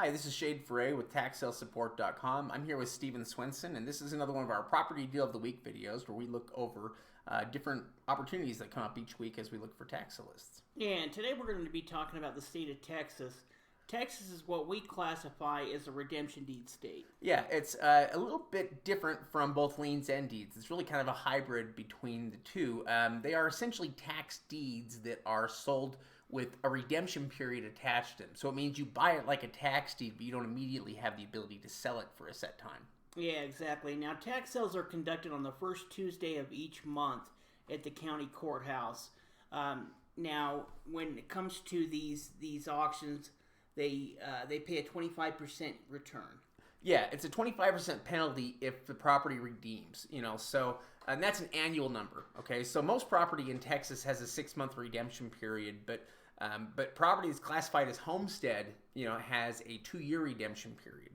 Hi, this is Shade Foray with TaxSaleSupport.com. I'm here with Steven Swenson, and this is another one of our Property Deal of the Week videos where we look over different opportunities that come up each week as we look for tax sale lists. Yeah, and today we're going to be talking about the state of Texas. Texas is what we classify as a redemption deed state. Yeah, it's a little bit different from both liens and deeds. It's really kind of a hybrid between the two. They are essentially tax deeds that are sold with a redemption period attached to them. So it means you buy it like a tax deed, but you don't immediately have the ability to sell it for a set time. Yeah, exactly. Now, tax sales are conducted on the first Tuesday of each month at the county courthouse. Now, when it comes to these auctions, they pay a 25% return. Yeah, it's a 25% penalty if the property redeems, and that's an annual number, okay? So most property in Texas has a 6-month redemption period, but property is classified as Homestead, has a 2-year redemption period,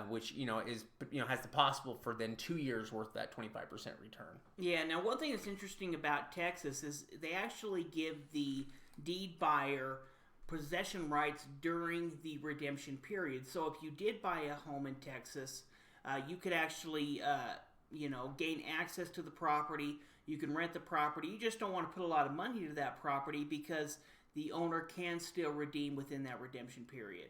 which, has the possible for then 2 years worth of that 25% return. Yeah, now one thing that's interesting about Texas is they actually give the deed buyer possession rights during the redemption period. So if you did buy a home in Texas, you could actually, gain access to the property. You can rent the property. You just don't want to put a lot of money to that property because the owner can still redeem within that redemption period.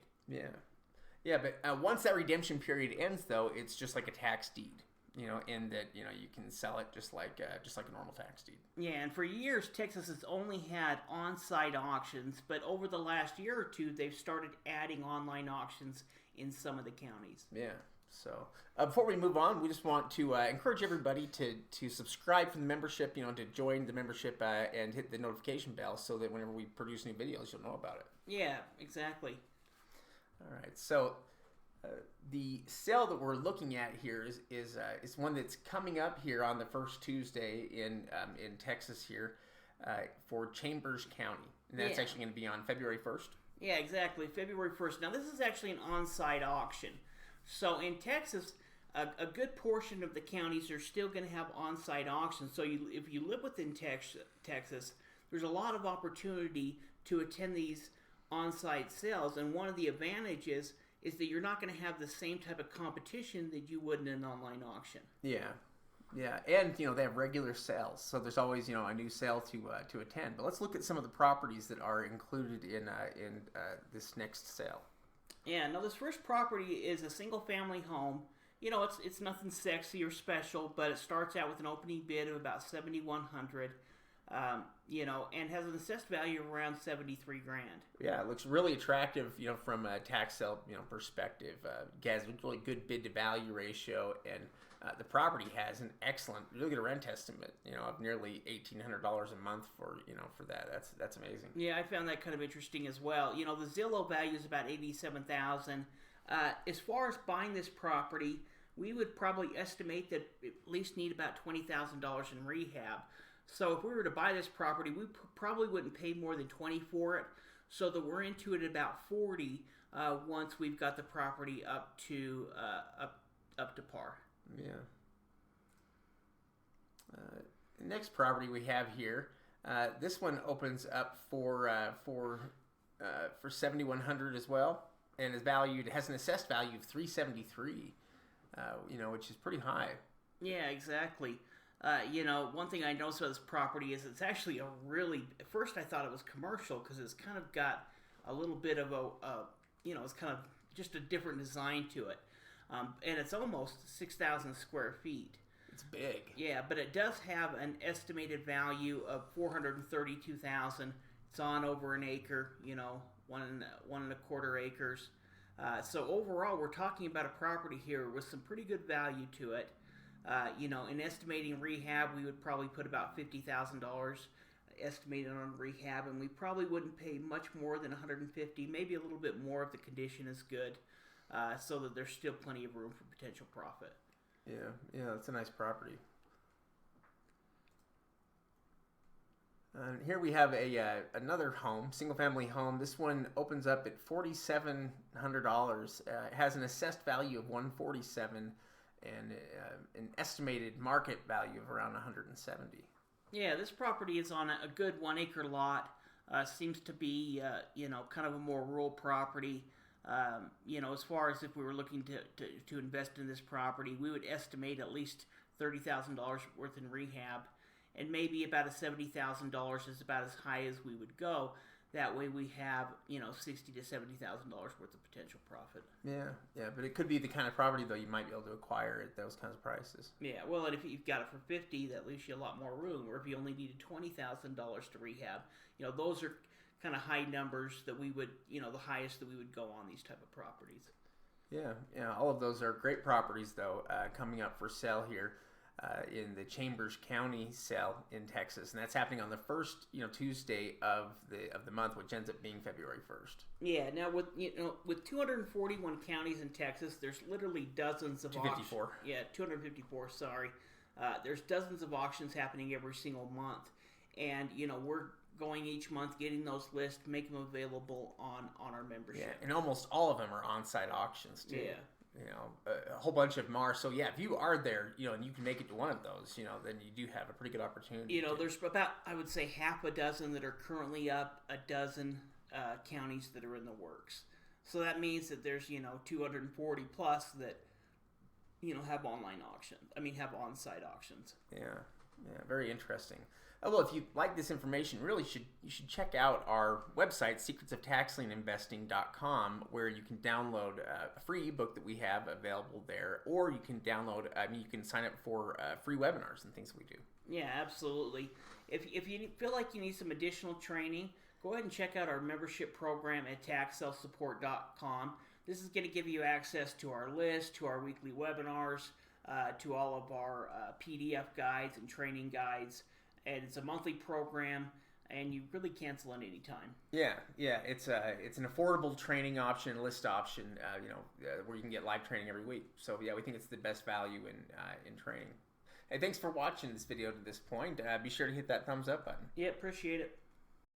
Yeah, but once that redemption period ends, though, it's just like a tax deed. In that, you can sell it just like a normal tax deed. Yeah, and for years, Texas has only had on-site auctions, but over the last year or two, they've started adding online auctions in some of the counties. Yeah. So before we move on, we just want to encourage everybody to subscribe for the membership, to join the membership and hit the notification bell so that whenever we produce new videos, you'll know about it. Yeah, exactly. All right. So the sale that we're looking at here is one that's coming up here on the first Tuesday in Texas here for Chambers County, and that's actually going to be on February 1st. Yeah, exactly, February 1st. Now this is actually an on-site auction. So in Texas, a good portion of the counties are still going to have on-site auctions. So if you live within Texas, there's a lot of opportunity to attend these on-site sales, and one of the advantages is that you're not going to have the same type of competition that you would in an online auction. Yeah, and they have regular sales, so there's always a new sale to attend. But let's look at some of the properties that are included in this next sale. Yeah, now this first property is a single-family home. It's nothing sexy or special, but it starts out with an opening bid of about $7,100. And has an assessed value of around $73,000. Yeah, it looks really attractive, from a tax sale, perspective. It has a really good bid to value ratio, and the property has an excellent, really good rent estimate, of nearly $1,800 a month for that. That's amazing. Yeah, I found that kind of interesting as well. The Zillow value is about $87,000. As far as buying this property, we would probably estimate that at least need about $20,000 in rehab. So if we were to buy this property, we probably wouldn't pay more than $20,000 for it. So that we're into it at about $40,000 once we've got the property up to par. Yeah. The next property we have here, this one opens up for $7,100 as well, and is valued. It has an assessed value of $373,000, which is pretty high. Yeah, exactly. One thing I noticed about this property is it's actually at first I thought it was commercial because it's kind of got a little bit of it's kind of just a different design to it. And it's almost 6,000 square feet. It's big. Yeah, but it does have an estimated value of $432,000. It's on over an acre, 1.25 acres. So overall, we're talking about a property here with some pretty good value to it. In estimating rehab, we would probably put about $50,000 estimated on rehab, and we probably wouldn't pay much more than $150,000, maybe a little bit more if the condition is good, so that there's still plenty of room for potential profit. Yeah, that's a nice property. Here we have another home, single-family home. This one opens up at $4,700. It has an assessed value of $147,000. And an estimated market value of around $170,000. Yeah, this property is on a good 1 acre lot. Seems to be, kind of a more rural property. As far as if we were looking to invest in this property, we would estimate at least $30,000 worth in rehab, and maybe about $70,000 is about as high as we would go. That way we have, $60,000 to $70,000 worth of potential profit. Yeah, but it could be the kind of property, though, you might be able to acquire at those kinds of prices. Yeah, well, and if you've got it for $50,000, that leaves you a lot more room. Or if you only needed $20,000 to rehab, those are kind of high numbers that we would, the highest that we would go on these type of properties. Yeah, all of those are great properties, though, coming up for sale here. In the Chambers County sale in Texas, and that's happening on the first Tuesday of the month, which ends up being February 1st. Yeah. Now with 241 counties in Texas, there's literally dozens of 254. 254. Sorry, there's dozens of auctions happening every single month, and we're going each month, getting those lists, making them available on our membership. Yeah, and almost all of them are on-site auctions too. Yeah. A whole bunch of them are. So yeah, if you are there, and you can make it to one of those, then you do have a pretty good opportunity. There's about, I would say, half a dozen that are currently up, a dozen counties that are in the works. So that means that there's 240 plus that have online have on-site auctions. Yeah, very interesting. Well, if you like this information, really you should check out our website, secretsoftaxlinginvesting.com, where you can download a free ebook that we have available there, or you can you can sign up for free webinars and things that we do. Yeah, absolutely. If you feel like you need some additional training, go ahead and check out our membership program at taxselfsupport.com. This is going to give you access to our list, to our weekly webinars, to all of our PDF guides and training guides. And it's a monthly program, and you really cancel at any time. Yeah, it's an affordable training option, list option, where you can get live training every week. So yeah, we think it's the best value in training. Hey, thanks for watching this video to this point. Be sure to hit that thumbs up button. Yeah, appreciate it.